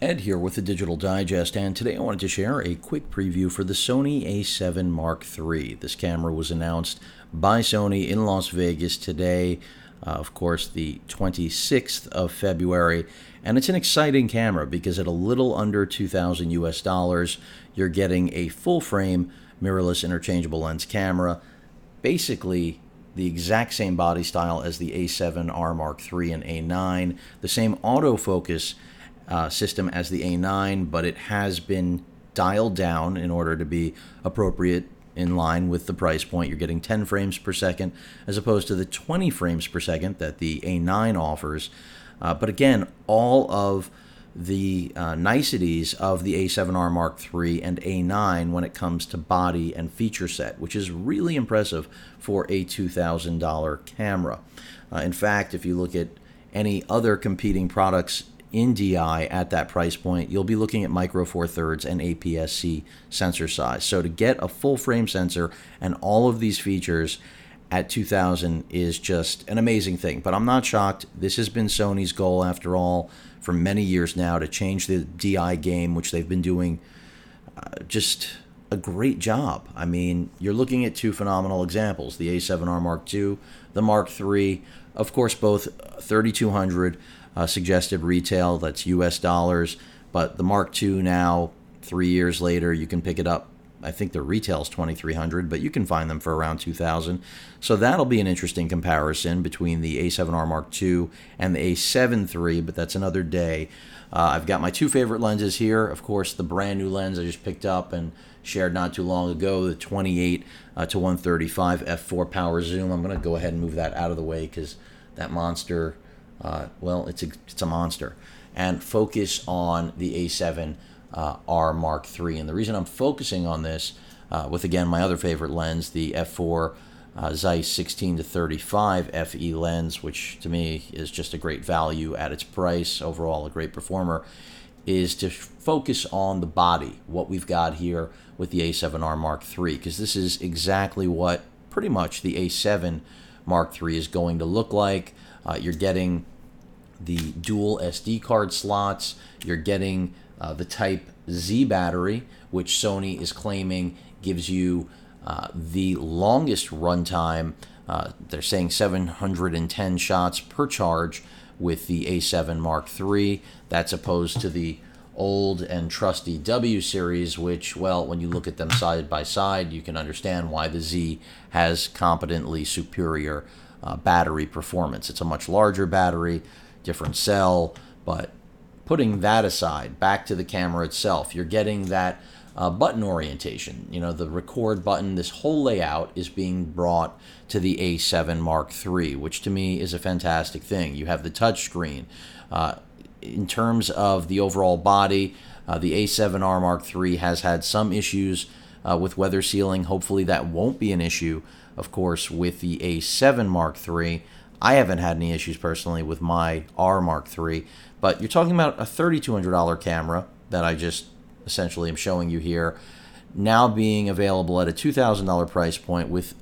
Ed here with the Digital Digest, and today I wanted to share a quick preview for the Sony A7 Mark III. This camera was announced by Sony in Las Vegas today, of course, the 26th of February, and it's an exciting camera because at a little under $2,000 US, you're getting a full-frame mirrorless interchangeable lens camera, basically the exact same body style as the A7R Mark III and A9, the same autofocus system as the A9, but it has been dialed down in order to be appropriate in line with the price point. You're getting 10 frames per second as opposed to the 20 frames per second that the A9 offers. But again, all of the niceties of the A7R Mark III and A9 when it comes to body and feature set, which is really impressive for a $2,000 camera. In fact, if you look at any other competing products in DI at that price point, you'll be looking at micro four thirds and APS-C sensor size. So to get a full frame sensor and all of these features at $2,000 is just an amazing thing. But I'm not shocked. This has been Sony's goal, after all, for many years now, to change the DI game, which they've been doing just a great job. I mean, you're looking at two phenomenal examples, the A7R Mark II, the Mark III, of course, both $3,200 suggested retail, that's US dollars, but the Mark II now, 3 years later, you can pick it up. I think the retail's $2,300, but you can find them for around $2,000. So that'll be an interesting comparison between the A7R Mark II and the A7 III, but that's another day. I've got my two favorite lenses here. Of course, the brand new lens I just picked up and shared not too long ago, the 28 to 135 f4 power zoom. I'm going to go ahead and move that out of the way because that monster, well, it's a monster. And focus on the A7R Mark III. And the reason I'm focusing on this with, again, my other favorite lens, the f4 Zeiss 16 to 35 FE lens, which to me is just a great value at its price, overall a great performer, is to focus on the body, what we've got here with the A7R Mark III, because this is exactly what pretty much the A7 Mark III is going to look like. You're getting the dual SD card slots, you're getting the Type Z battery, which Sony is claiming gives you the longest runtime. They're saying 710 shots per charge with the A7 Mark III. That's opposed to the old and trusty W series, which, well, when you look at them side by side, you can understand why the Z has competently superior battery performance. It's a much larger battery, different cell, but putting that aside, back to the camera itself, you're getting that button orientation. You know, the record button, this whole layout is being brought to the A7 Mark III, which to me is a fantastic thing. You have the touch screen. In terms of the overall body, the A7R Mark III has had some issues with weather sealing. Hopefully that won't be an issue, of course, with the A7 Mark III. I haven't had any issues personally with my R Mark III, but you're talking about a $3,200 camera that I just essentially am showing you here, now being available at a $2,000 price point with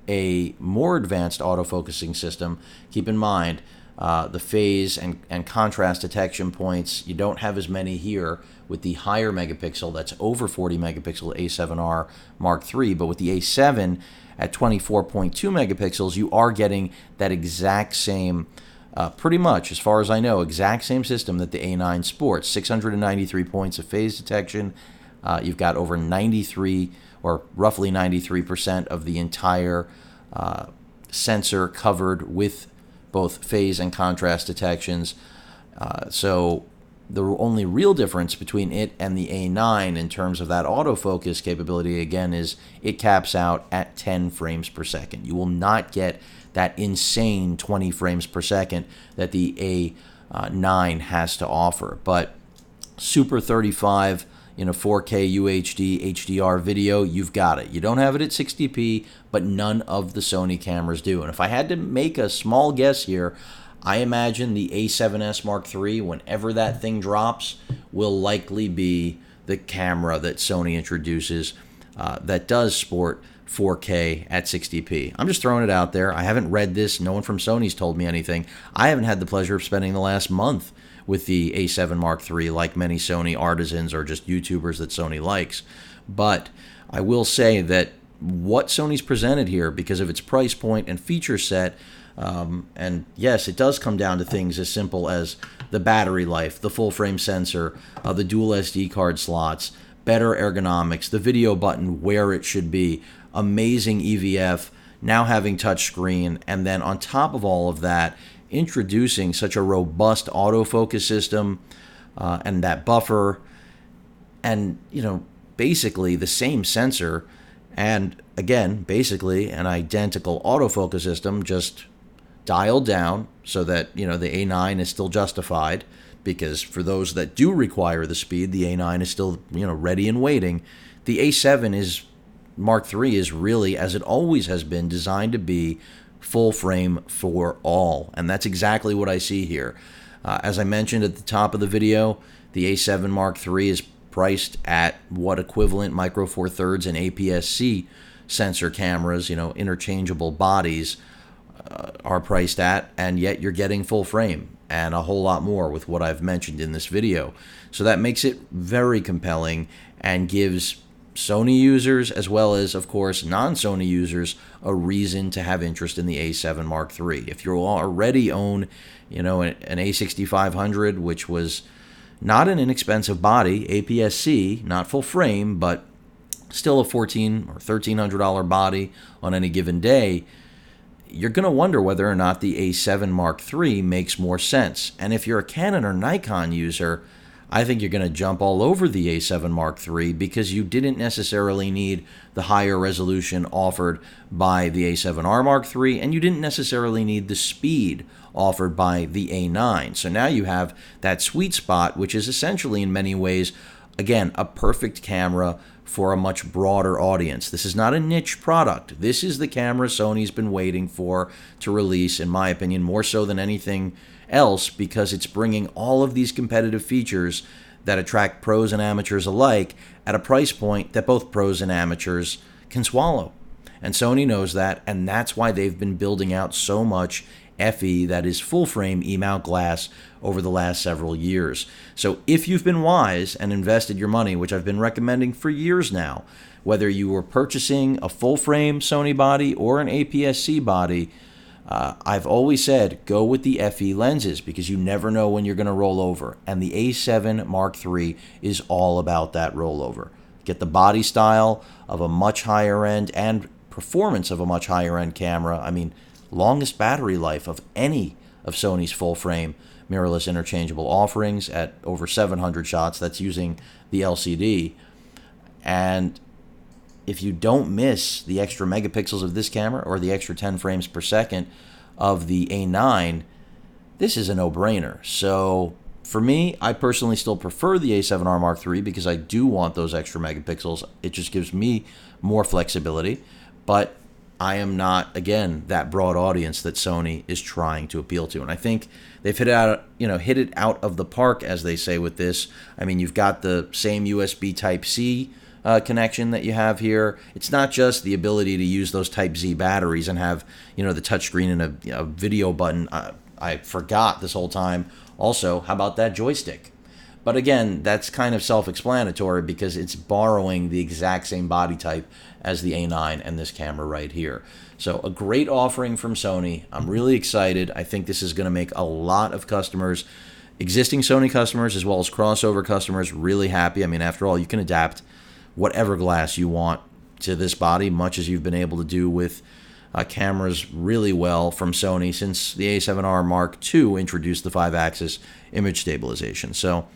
a more advanced autofocusing system. Keep in mind, the phase and contrast detection points, you don't have as many here with the higher megapixel, that's over 40 megapixel A7R Mark III, but with the A7 at 24.2 megapixels, you are getting that exact same, pretty much, as far as I know, exact same system that the A9 sports. 693 points of phase detection. You've got over 93 or roughly 93% of the entire sensor covered with both phase and contrast detections. So the only real difference between it and the A9 in terms of that autofocus capability, again, is it caps out at 10 frames per second. You will not get that insane 20 frames per second that the A9 has to offer. But Super 35 in a 4K UHD HDR video, you've got it. You don't have it at 60p, but none of the Sony cameras do. And if I had to make a small guess here, I imagine the A7S Mark III, whenever that thing drops, will likely be the camera that Sony introduces that does sport 4K at 60p. I'm just throwing it out there. I haven't read this. No one from Sony's told me anything. I haven't had the pleasure of spending the last month with the A7 Mark III, like many Sony artisans or just YouTubers that Sony likes. But I will say that what Sony's presented here, because of its price point and feature set, and yes, it does come down to things as simple as the battery life, the full frame sensor, the dual SD card slots, better ergonomics, the video button where it should be, amazing EVF, now having touchscreen, and then on top of all of that, introducing such a robust autofocus system and that buffer, and basically the same sensor, and again, basically an identical autofocus system, just dialed down so that the A9 is still justified, because for those that do require the speed, the A9 is still ready and waiting. The A7 Mark III is really, as it always has been, designed to be full frame for all, and that's exactly what I see here. As I mentioned at the top of the video, the A7 Mark III is priced at what equivalent Micro Four Thirds and APS-C sensor cameras, interchangeable bodies, are priced at, and yet you're getting full frame and a whole lot more with what I've mentioned in this video. So that makes it very compelling and gives Sony users, as well as, of course, non-Sony users, a reason to have interest in the A7 Mark III. If you already own, an A6500, which was not an inexpensive body, APS-C, not full frame, but still a $1,400 or $1,300 body on any given day, you're going to wonder whether or not the A7 Mark III makes more sense. And if you're a Canon or Nikon user, I think you're going to jump all over the A7 Mark III, because you didn't necessarily need the higher resolution offered by the A7R Mark III, and you didn't necessarily need the speed offered by the A9. So now you have that sweet spot, which is essentially in many ways, again, a perfect camera for a much broader audience. This is not a niche product. This is the camera Sony's been waiting for to release, in my opinion, more so than anything else, because it's bringing all of these competitive features that attract pros and amateurs alike at a price point that both pros and amateurs can swallow. And Sony knows that, and that's why they've been building out so much FE, that is full frame E-mount glass, over the last several years. So if you've been wise and invested your money, which I've been recommending for years now, whether you were purchasing a full frame Sony body or an APS-C body, I've always said go with the FE lenses, because you never know when you're going to roll over. And the A7 Mark III is all about that rollover. Get the body style of a much higher end and performance of a much higher end camera. I mean, longest battery life of any of Sony's full frame mirrorless interchangeable offerings at over 700 shots. That's using the LCD. And if you don't miss the extra megapixels of this camera or the extra 10 frames per second of the A9, this is a no-brainer. So for me, I personally still prefer the A7R Mark III, because I do want those extra megapixels. It just gives me more flexibility. But I am not, again, that broad audience that Sony is trying to appeal to. And I think they've hit it out of the park, as they say, with this. I mean, you've got the same USB Type-C connection that you have here. It's not just the ability to use those Type-Z batteries and have, the touchscreen and a video button. I forgot this whole time. Also, how about that joystick? But again, that's kind of self-explanatory, because it's borrowing the exact same body type as the A9 and this camera right here. So a great offering from Sony. I'm really excited. I think this is going to make a lot of customers, existing Sony customers as well as crossover customers, really happy. I mean, after all, you can adapt whatever glass you want to this body, much as you've been able to do with cameras really well from Sony since the A7R Mark II introduced the 5-axis image stabilization. So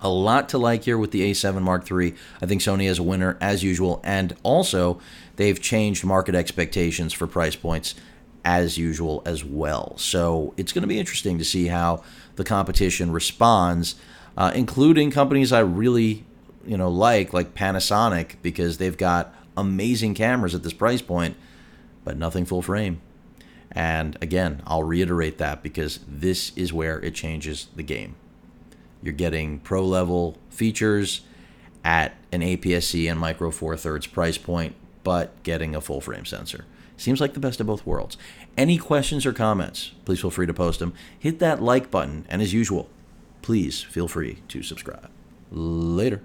a lot to like here with the A7 Mark III. I think Sony is a winner as usual, and also they've changed market expectations for price points as usual as well. So it's going to be interesting to see how the competition responds, including companies I really like Panasonic, because they've got amazing cameras at this price point, but nothing full frame. And again, I'll reiterate that, because this is where it changes the game. You're getting pro-level features at an APS-C and Micro Four Thirds price point, but getting a full-frame sensor. Seems like the best of both worlds. Any questions or comments, please feel free to post them. Hit that like button, and as usual, please feel free to subscribe. Later.